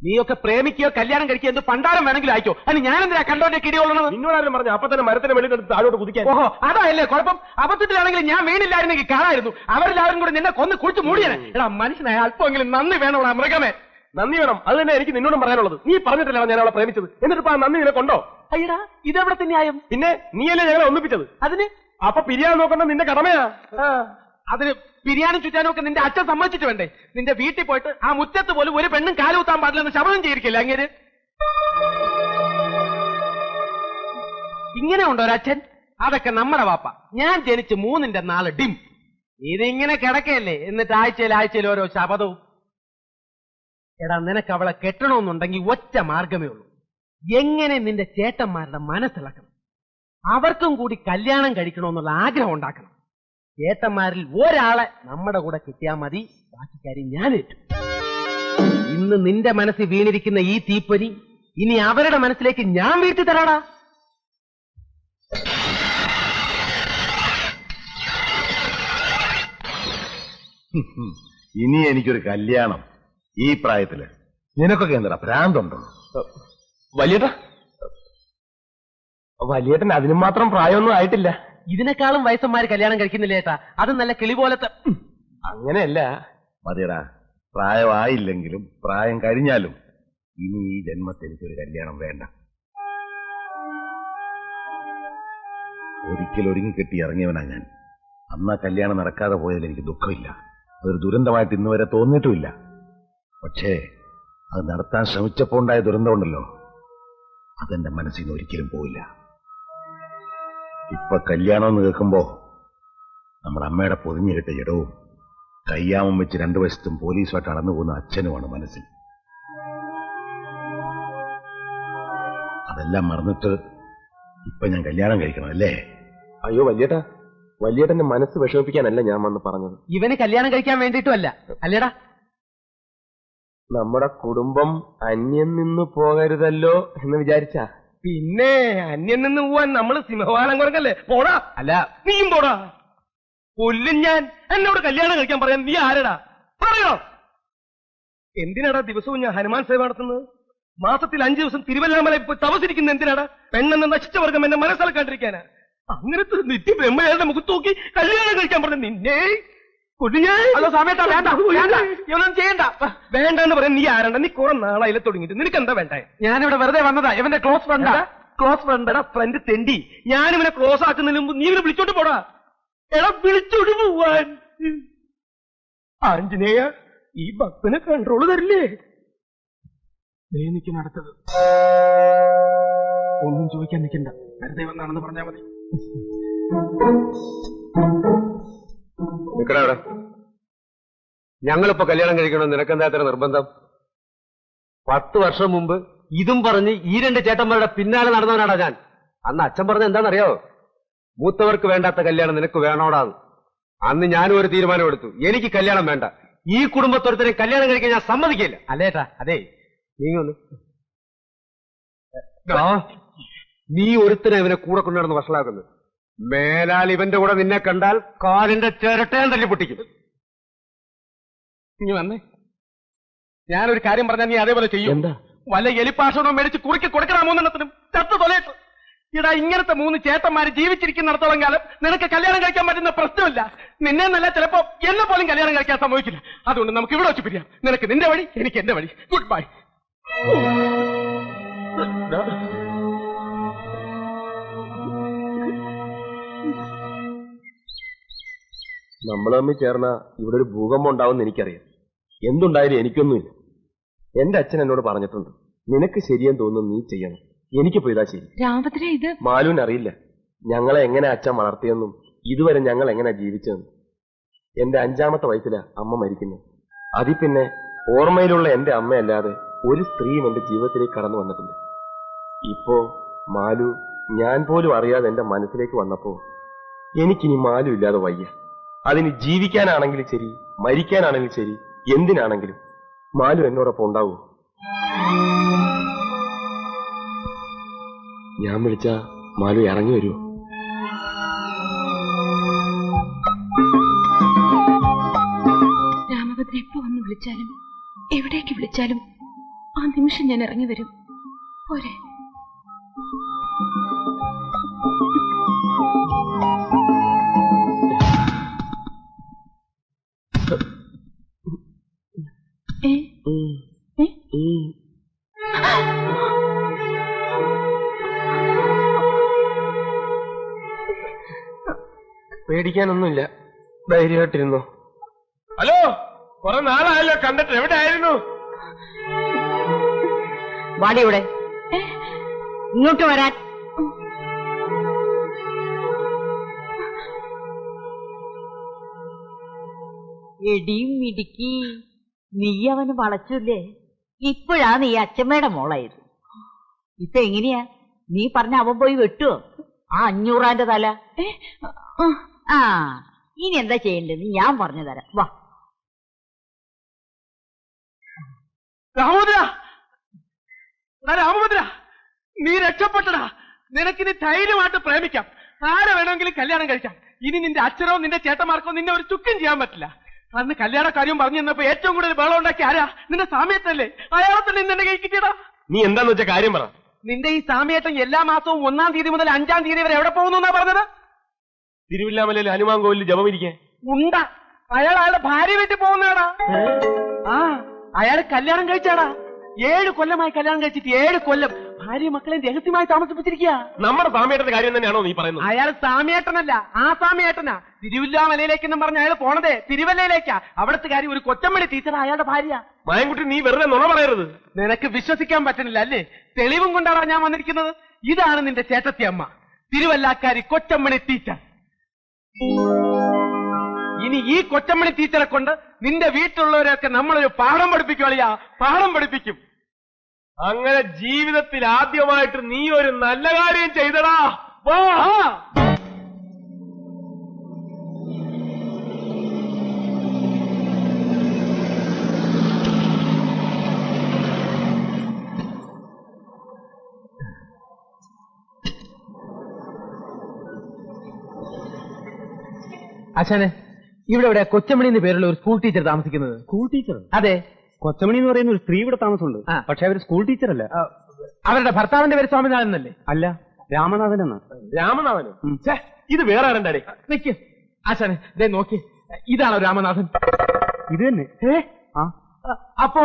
നീയൊക്കെ പ്രേമിക്കുകയോ കല്യാണം കഴിക്കുകയോ എന്ത് പണ്ടാരം വേണമെങ്കിലും അയക്കോ. അതിന് ഞാനെന്തിനാ കണ്ടോന്റെ കിടിയുള്ളത്? നിന്നോടാരും പറഞ്ഞു അപ്പൊ തന്നെ മരത്തിന് വെളിയിൽ താഴോട്ട് കുതിക്കാൻ. ഓഹോ, അതായല്ലേ കുഴപ്പം. അബദ്ധത്തിലാണെങ്കിൽ ഞാൻ വീണില്ലായിരുന്നെങ്കിൽ കാണായിരുന്നു. അവരെല്ലാവരും കൂടെ നിന്നെ കൊന്ന് കുളിച്ച് മൂടിയാണ്. എടാ മനുഷ്യനായ അല്പമെങ്കിലും നന്ദി വേണോടാ മൃഗമേ. നന്ദി വേണം. അത് തന്നെ എനിക്ക് നിന്നോടും പറയാനുള്ളത്. നീ പറഞ്ഞിട്ടല്ല ഞാൻ അവളെ പ്രേമിച്ചത്. എന്നിട്ട് ആ നന്ദി നിന്നെ കൊണ്ടോ? അയ്യടാ, ഇതെവിടത്തെ ന്യായം? പിന്നെ നീയല്ലേ ഞങ്ങളെ ഒന്നിപ്പിച്ചത്. അതിന് അപ്പൊ പിരിയാൻ നോക്കണ്ട നിന്റെ കടമയാ. അതിന് പിരിയാനും ചുറ്റാനും ഒക്കെ നിന്റെ അച്ഛൻ സമ്മതിച്ചിട്ട് വേണ്ടേ? നിന്റെ വീട്ടിൽ പോയിട്ട് ആ മുറ്റത്ത് പോലും ഒരു പെണ്ണും കാലുകുത്താൻ പാടില്ലെന്ന് ശബ്ദം ചെയ്തിരിക്കില്ല അങ്ങേര്. ഇങ്ങനെ ഉണ്ടോ ഒരച്ഛൻ? അതൊക്കെ നമ്മുടെ വാപ്പ. ഞാൻ ജനിച്ച് 3ന്റെ 4 ഡിം. ഇതിങ്ങനെ കിടക്കയല്ലേ എന്നിട്ട് ആഴ്ചയിൽ ഓരോ ശപഥവും. എടാ, നിനക്ക് അവളെ കെട്ടണമെന്നുണ്ടെങ്കിൽ ഒറ്റ മാർഗമേ ഉള്ളൂ. എങ്ങനെ നിന്റെ ചേട്ടന്മാരുടെ മനസ്സിളക്കണം. അവർക്കും കൂടി കല്യാണം കഴിക്കണമെന്നുള്ള ആഗ്രഹം ഉണ്ടാക്കണം. ചേട്ടന്മാരിൽ ഒരാളെ നമ്മുടെ കൂടെ കിട്ടിയാൽ മതി. ബാക്കി കാര്യം ഞാനേറ്റു. ഇന്ന് നിന്റെ മനസ്സിൽ വീണിരിക്കുന്ന ഈ തീപ്പൊരി ഇനി അവരുടെ മനസ്സിലേക്ക് ഞാൻ വീഴ്ത്തി തരാടാ. ഇനി എനിക്കൊരു കല്യാണം ഈ പ്രായത്തില് നിനക്കൊക്കെ എന്താ ഭ്രാന്തുണ്ടോ? വലിയേട്ടൻ അതിനും മാത്രം പ്രായമൊന്നും ആയിട്ടില്ല. ഇതിനേക്കാളും വയസ്സന്മാര് കല്യാണം കഴിക്കുന്നില്ല ചേട്ടാ. അത് നല്ല കിളി പോലത്തെ. അങ്ങനെയല്ല മതിയടാ, പ്രായമായില്ലെങ്കിലും പ്രായം കഴിഞ്ഞാലും ഇനി ഈ ജന്മത്തിൽ എനിക്കൊരു കല്യാണം വേണ്ട. ഒരിക്കൽ ഒരുങ്ങിക്കെട്ടി ഇറങ്ങിയവനാ ഞാൻ. അന്ന് ആ കല്യാണം നടക്കാതെ പോയതിൽ എനിക്ക് ദുഃഖമില്ല. അതൊരു ദുരന്തമായിട്ട് ഇന്ന് വരെ തോന്നിയിട്ടുമില്ല. പക്ഷേ അത് നടത്താൻ ശ്രമിച്ചപ്പോൾ ഉണ്ടായ ദുരന്തമുണ്ടല്ലോ, അതെന്റെ മനസ്സിൽ നിന്ന് ഒരിക്കലും പോയില്ല. ഇപ്പൊ കല്യാണം എന്ന് കേൾക്കുമ്പോ നമ്മുടെ അമ്മയുടെ പൊതിഞ്ഞു കിട്ടിയ ജഡവും കയ്യാമം വെച്ച് 2 വശത്തും പോലീസുമായിട്ട് അളന്നു പോകുന്ന അച്ഛനുമാണ് മനസ്സിൽ. അതെല്ലാം മറന്നിട്ട് ഇപ്പൊ ഞാൻ കല്യാണം കഴിക്കണം അല്ലേ? അയ്യോ വലിയേട്ടന്റെ മനസ്സ് വിഷമിപ്പിക്കാനല്ല ഞാൻ വന്ന് പറഞ്ഞത്. ഇവന് കല്യാണം കഴിക്കാൻ വേണ്ടിയിട്ടുമല്ല അല്ലേടാ. നമ്മുടെ കുടുംബം അന്യം നിന്ന് പോകരുതല്ലോ എന്ന് വിചാരിച്ചാ. പിന്നെ അന്യം നിന്ന് പോവാൻ നമ്മള് സിംഹവാലം കുറക്കല്ലേ? പോടാ. അല്ല, നീയും പോടാ. കൊല്ലും ഞാൻ. എന്നോട് കല്യാണം കഴിക്കാൻ പറയാൻ നീ ആരടാ? പറയോ. എന്തിനാടാ ദിവസവും ഞാൻ ഹനുമാൻ സേവ നടത്തുന്നത്? മാസത്തിൽ 5 ദിവസം തിരുവല്ലാമല ഇപ്പൊ തപസിരിക്കുന്ന എന്തിനാടാ? പെണ്ണെന്ന നശിച്ച വർഗം എന്റെ മനസ്സിലാക്കാണ്ടിരിക്കാനാ. അങ്ങനത്തെ നിത്യ ബ്രഹ്മയാളുടെ മുഖത്ത് നോക്കി കല്യാണം കഴിക്കാൻ പറഞ്ഞ നിന്നെ സമയത്താ ഇവനൊന്നും ചെയ്യണ്ട. വേണ്ടെന്ന് പറയാൻ നീ ആരണ്ട? നീ കുറെ നാളായില്ല തുടങ്ങിയിട്ട്. നിനക്ക് എന്താ വേണ്ടേ? ഞാനിവിടെ വെറുതെ വന്നതാ. ഇവന്റെ ക്ലോസ് ഫ്രണ്ടാ. ക്ലോസ് ഫ്രണ്ടാ? ഫ്രണ്ട് തെണ്ടി. ഞാനിവനെ ക്ലോസ് ആക്കുന്നതിന് മുമ്പ് നീ ഇവനെ വിളിച്ചോട്ട് പോടാ. എടാ വിളിച്ചോട്ട് പോവാൻ. ആഞ്ജനേയ, ഈ ഭക്തനെ കൺട്രോള് തരില്ലേ? എനിക്ക് നടത്തത് ഒന്നും ചോദിക്കാൻ നിൽക്കണ്ട. വെറുതെ വന്നാണെന്ന് പറഞ്ഞാൽ മതി. നിക്കടാ. ഞങ്ങളിപ്പോ കല്യാണം കഴിക്കണമെന്ന് നിനക്കെന്താ ഇത്ര നിർബന്ധം? 10 വർഷം മുമ്പ് ഇതും പറഞ്ഞ് ഈ 2 ചേട്ടന്മാരുടെ പിന്നാലെ നടന്നവനാടാ ഞാൻ. അന്ന് അച്ഛൻ പറഞ്ഞ എന്താണെന്നറിയോ? മൂത്തവർക്ക് വേണ്ടാത്ത കല്യാണം നിനക്ക് വേണോടാന്ന്. അന്ന് ഞാനും ഒരു തീരുമാനം എടുത്തു. എനിക്ക് കല്യാണം വേണ്ട. ഈ കുടുംബത്തൊരുത്തരെ കല്യാണം കഴിക്കാൻ ഞാൻ സമ്മതിക്കില്ല. അല്ലേട്ടാ, അതെ നീങ്ങൊന്ന്. നീ ഒരുത്തനെ ഇവനെ കൂടെ കൊണ്ടുവന്ന് വഷളാക്കുന്നത്. മേലാൽ ഇവന്റെ കൂടെ നിന്നെ കണ്ടാൽ കാലിന്റെ ചിരട്ടയാൻ തല്ലി പൊട്ടിക്കും. നീ വന്നേ. ഞാനൊരു കാര്യം പറഞ്ഞാൽ നീ അതേപോലെ ചെയ്യും. എന്താ? വല്ല എലിപ്പാഷണോ മേടിച്ച് കുറുക്കി കൊടുക്കണ 3 ചത്ത് തൊലയിട്ട്. ഇടാ, ഇങ്ങനത്തെ 3 ചേട്ടന്മാര് ജീവിച്ചിരിക്കുന്നിടത്തോളം കാലം നിനക്ക് കല്യാണം കഴിക്കാൻ പറ്റുന്ന പ്രശ്നമില്ല. നിന്നെ നല്ല ചിലപ്പോ എന്നെ പോലും കല്യാണം കഴിക്കാൻ സംഭവിക്കില്ല. അതുകൊണ്ട് നമുക്ക് ഇവിടെ വെച്ച് പിരിയാം. നിനക്ക് നിന്റെ വഴി, എനിക്ക് എന്റെ വഴി. Good bye. നമ്മൾ തമ്മിൽ ചേർന്ന ഇവിടെ ഒരു ഭൂകമ്പം ഉണ്ടാവുമെന്ന് എനിക്കറിയാം. എന്തുണ്ടായാലും എനിക്കൊന്നുമില്ല. എന്റെ അച്ഛൻ എന്നോട് പറഞ്ഞിട്ടുണ്ട്, നിനക്ക് ശരിയെന്ന് തോന്നുന്നു നീ ചെയ്യണം. എനിക്കിപ്പോ ഇതാ ശരി. ഇത് മാലുവിന് അറിയില്ല ഞങ്ങളെ എങ്ങനെ അച്ഛൻ വളർത്തിയെന്നും ഇതുവരെ ഞങ്ങൾ എങ്ങനെ ജീവിച്ചതെന്നും. എന്റെ 5ാമത്തെ വയസ്സിലാ അമ്മ മരിക്കുന്നത്. അതിൽ പിന്നെ ഓർമ്മയിലുള്ള എന്റെ അമ്മയല്ലാതെ ഒരു സ്ത്രീയും എന്റെ ജീവിതത്തിലേക്ക് കടന്നു വന്നിട്ടില്ല. ഇപ്പോ മാലു ഞാൻ പോലും അറിയാതെ എന്റെ മനസ്സിലേക്ക് വന്നപ്പോ എനിക്കിനി മാലു ഇല്ലാതെ വയ്യ. അതിന് ജീവിക്കാനാണെങ്കിലും ശരി, മരിക്കാനാണെങ്കിലും ശരി, എന്തിനാണെങ്കിലും മാലു എന്നോടൊപ്പം ഉണ്ടാവൂ. ഞാൻ വിളിച്ച മാലു ഇറങ്ങി വരുമോ? രാമഭദ്രൻ എപ്പോ വന്ന് വിളിച്ചാലും എവിടേക്ക് വിളിച്ചാലും ആ നിമിഷം ഞാൻ ഇറങ്ങി വരും. പോരെ? പേടിക്കാനൊന്നുമില്ല, ധൈര്യമായിട്ടിരുന്നു. ഹലോ, കുറെ നാളായല്ലോ കണ്ടിട്ട്, എവിടെ ആയിരുന്നു? വാടി ഇവിടെ, ഇങ്ങോട്ട് വരാൻ. എടിയും മിടുക്കി, നീ അവന് വളച്ചില്ലേ? ഇപ്പോഴാ നീ അച്ഛമ്മയുടെ മോളായത്. ഇപ്പൊ എങ്ങനെയാ? നീ പറഞ്ഞ അവൻ പോയി വെട്ടുവോ ആ 500 തല? ആ, ഇനി എന്താ ചെയ്യേണ്ടത് ഞാൻ പറഞ്ഞു തരാം. വാ. രാമഭദ്ര, രാമഭദ്ര, നീ രക്ഷപ്പെട്ടടാ. നിനക്കിനി ധൈര്യമായിട്ട് പ്രേമിക്കാം, ആരെ വേണമെങ്കിലും കല്യാണം കഴിക്കാം. ഇനി നിന്റെ അച്ഛനോ നിന്റെ ചേട്ടന്മാർക്കോ നിന്നെ ഒരു ചുക്കും ചെയ്യാൻ പറ്റില്ല. അന്ന് കല്യാണ കാര്യം പറഞ്ഞു തന്നപ്പോ ഏറ്റവും കൂടുതൽ ബഹളം ഉണ്ടാക്കി ആരാ? നിന്റെ സാമ്യത്തല്ലേ? അയാളെ തന്നെ നിന്റെ കൈ കിട്ടിയടാ. നീ എന്താന്ന് വെച്ച കാര്യം പറ. നിന്റെ ഈ സാമ്യേട്ടൻ എല്ലാ മാസവും 1-ാം തീയതി മുതൽ 5-ാം തീയതി വരെ എവിടെ പോകുന്നു എന്നാ പറഞ്ഞത്? തിരുവില്ലാമലയിൽ ഹനുമാൻ കോവിലിൽ ജപമിരിക്കാൻ. ഉണ്ട, അയാൾ അയാളുടെ ഭാര്യ വീട്ടിൽ പോകുന്നതാടാ. ആ, അയാൾ കല്യാണം കഴിച്ചാടാ. 7 കൊല്ലമായി കല്യാണം കഴിച്ചിട്ട് 7 കൊല്ലം ഭാര്യ മക്കളെ രഹസ്യമായി താമസിപ്പിച്ചിരിക്കുക. നമ്മുടെ സാമ്യേട്ടന്റെ കാര്യം തന്നെയാണോ നീ പറയുന്നത്? അയാൾ സാമ്യേട്ടനല്ല, ആ സാമ്യേട്ടനാ. തിരുവില്ലാമലയിലേക്കെന്നും പറഞ്ഞ അയാൾ പോണതേ തിരുവല്ലയിലേക്കാ. അവിടുത്തെ കാര്യം ഒരു കൊച്ചമ്മടി ടീച്ചറാ അയാളുടെ ഭാര്യ. മായൻകുട്ടി, നീ വെറുതെ നുണ പറയരുത്. നിനക്ക് വിശ്വസിക്കാൻ പറ്റുന്നില്ല അല്ലേ? തെളിവും കൊണ്ടാണ് ഞാൻ വന്നിരിക്കുന്നത്. ഇതാണ് നിന്റെ ചേട്ടത്തി അമ്മ, തിരുവല്ലാക്കാരി കൊച്ചമ്മണി ടീച്ചർ. ഇനി ഈ കൊച്ചമ്മണി ടീച്ചറെ കൊണ്ട് നിന്റെ വീട്ടിലുള്ളവരെയൊക്കെ നമ്മളൊരു പാഠം പഠിപ്പിക്കുവളിയാ, പാഠം പഠിപ്പിക്കും. അങ്ങനെ ജീവിതത്തിൽ ആദ്യമായിട്ട് നീ ഒരു നല്ല കാര്യം ചെയ്തടാ. വാ. അച്ഛനെ, ഇവിടെ ഇവിടെ കൊച്ചമണി എന്ന് പേരുള്ള ഒരു സ്കൂൾ ടീച്ചർ താമസിക്കുന്നത്. School teacher? അതെ. കൊച്ചമണി എന്ന് പറയുന്ന ഒരു സ്ത്രീ ഇവിടെ താമസമുണ്ട്. പക്ഷെ അവർ സ്കൂൾ ടീച്ചർ അല്ല. അവരുടെ ഭർത്താവിന്റെ പേര് സ്വാമിനാഥൻ എന്നല്ലേ? അല്ല, രാമനാഥൻ എന്നാ. രാമനാഥനോ? ഇത് വേറെ ആരണ്ടാടേ? നിക്ക് അച്ഛനെ, ദേ നോക്കി, ഇതാണോ രാമനാഥൻ? ഇത് തന്നെ. അപ്പോ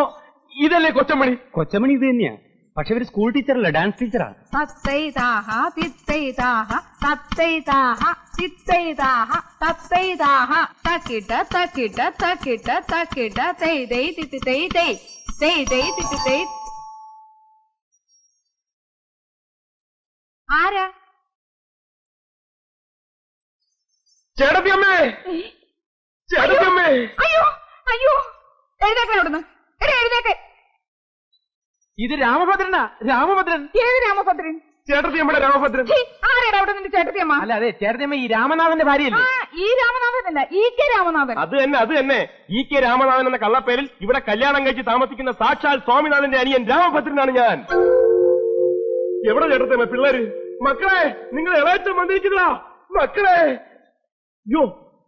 ഇതല്ലേ കൊച്ചമണി? കൊച്ചമണി ഇത് തന്നെയാ, പക്ഷെ ഇവര് സ്കൂൾ ടീച്ചറല്ല, ഡാൻസ് ടീച്ചറാ. തത്തൈതാഹ തിത്തൈതാഹ തത്തൈതാഹ തിത്തൈതാഹ തത്തൈതാഹ തക്കിട്ട തക്കിട്ട തക്കിട്ട തക്കിട്ട തൈ തൈ തിത്തി തൈ തൈ തൈ തൈ തിത്തി തൈ. ആരാ? ചേട്ടത്തിയമ്മേ, ചേട്ടത്തിയമ്മേ. അയ്യോ അയ്യോ, എഴുന്നേക്കാൻ അവിടുന്ന്, എഴുന്നേക്ക്. ഇത് രാമഭദ്രനാ, രാമഭദ്രൻ. ഏത് രാമഭദ്രൻ? ചേട്ടത്തിയമ്മയുടെ രാമഭദ്രൻ. ആരാടാ അവിടെ നിന്റെ ചേട്ടത്തിയമ്മ? അല്ല, അതെ, ചേട്ടത്തിയമ്മ ഈ രാമനാഥന്റെ ഭാര്യയല്ലേ? ഈ രാമനാഥനല്ല, ഈ കെ രാമനാഥൻ. അത് തന്നെ, അത് തന്നെ. ഈ കെ രാമനാഥൻ എന്ന കള്ളപ്പേരിൽ ഇവിടെ കല്യാണം കഴിച്ച് താമസിക്കുന്ന സാക്ഷാൽ സ്വാമിനാഥന്റെ അനിയൻ രാമഭദ്രനാണ് ഞാൻ. എവിടെ ചേട്ടത്തിയമ്മ പിള്ളേര്? മക്കളെ, നിങ്ങൾ ഇളയച്ചൻ വന്നിരിക്കുന്നതാ. മക്കളെ, യോ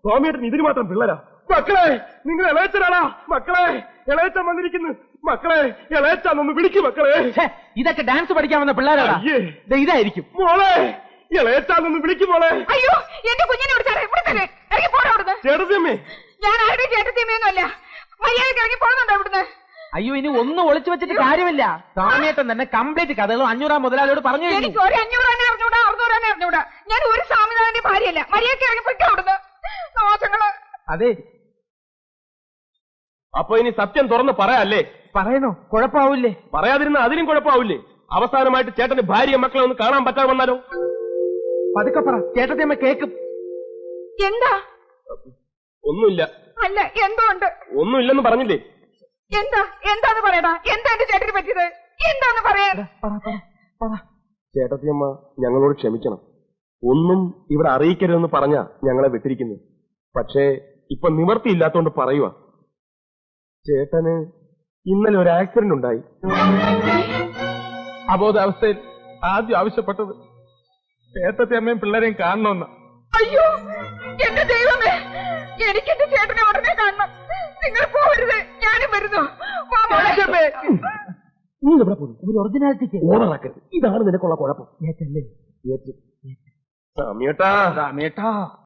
സ്വാമിയേട്ടൻ ഇതിന് മാത്രം പിള്ളേരാ. മക്കളെ, നിങ്ങൾ ഇളയച്ചനാടാ. മക്കളെ, ഇളയച്ചൻ വന്നിരിക്കുന്നു. മക്കളെ, ഇളയച്ചാന്നൊന്ന് വിളിക്കും. മക്കളെ, ഇതൊക്കെ ഡാൻസ് പഠിക്കാൻ വന്ന പിള്ളേരാടാ. ഇതായിരിക്കും. മോളെ, ഇളയച്ചാന്നൊന്ന് വിളിക്കും. മോളെ, അയ്യോ, എന്റെ കുഞ്ഞിനെ ഇറങ്ങി പോടാ അവിടുന്ന്. ചേട്ടത്തിയമ്മേ. ഞാൻ ആരുടെ ചേട്ടത്തിയമ്മയൊന്നുമല്ല, മര്യാദയ്ക്ക് ഇറങ്ങി പോകുന്നുണ്ടോ അവിടുന്ന്? അയ്യോ, ഇനി ഒന്നും ഒളിച്ചു വെച്ചിട്ട് കാര്യമില്ല. സ്വാമിയേട്ടൻ തന്നെ കംപ്ലീറ്റ് കഥകളും 500-ാം മുതലാളിയോട് പറഞ്ഞു. എനിക്ക് ഒരു 500 തന്നെ അറിഞ്ഞൂടാ, 600 തന്നെ അറിഞ്ഞൂടാ. ഞാൻ ഒരു സ്വാമിനാഥന്റെ ഭാര്യയല്ല, മര്യാദയ്ക്ക് ഇറങ്ങി പൊയ്ക്കോ അവിടുന്ന്. ദോഷങ്ങള്. അതെ, അപ്പൊ ഇനി സത്യം തുറന്ന് പറയാല്ലേ? പറയണോ? കുഴപ്പമാവില്ലേ? പറയാതിരുന്ന അതിനും കുഴപ്പമാവില്ലേ? അവസാനമായിട്ട് ചേട്ടന്റെ ഭാര്യ മക്കളെ ഒന്ന് കാണാൻ പറ്റാതെ വന്നാലോ? പതുക്കെ പറ, ചേട്ടത്തിയമ്മ കേക്കും. എന്താ? ഒന്നുമില്ല. അല്ല, എന്തോ ഉണ്ട്. ഒന്നുമില്ലെന്ന് പറഞ്ഞില്ലേ? എന്താ? എന്താന്ന് പറയടാ. എന്താ എന്റെ ചേട്ടന് പറ്റിയത്? എന്താന്ന് പറയാ. ചേട്ടത്തിയമ്മ ഞങ്ങളോട് ക്ഷമിക്കണം. ഒന്നും ഇവിടെ അറിയിക്കരുതെന്ന് പറഞ്ഞാ ഞങ്ങളെ വിട്ടിരിക്കുന്നു. പക്ഷേ ഇപ്പൊ നിവർത്തിയില്ലാത്തോണ്ട് പറയുക. ചേട്ടന് ഇന്നലെ ഒരു ആക്സിഡന്റ് ഉണ്ടായി. അബോധാവസ്ഥയിൽ ആദ്യം ആവശ്യപ്പെട്ടത് ചേട്ടത്തിയമ്മയും പിള്ളേരെയും കാണണമെന്ന്. അയ്യോ, എന്റെ ദൈവമേ, എനിക്ക് എന്റെ ചേട്ടനെ ഉടനെ കാണണം. നിങ്ങൾ പോകരുത്, ഞാനും വരുന്നു. നീ ഇവിടെ പോകുന്നു ഒരു ഒറിജിനാലിറ്റിക്ക് ഓണാക്കരുത്. ഇതാണ് നിനക്കുള്ള കുഴപ്പം. ഏറ്റല്ലേ? സമയട്ടാ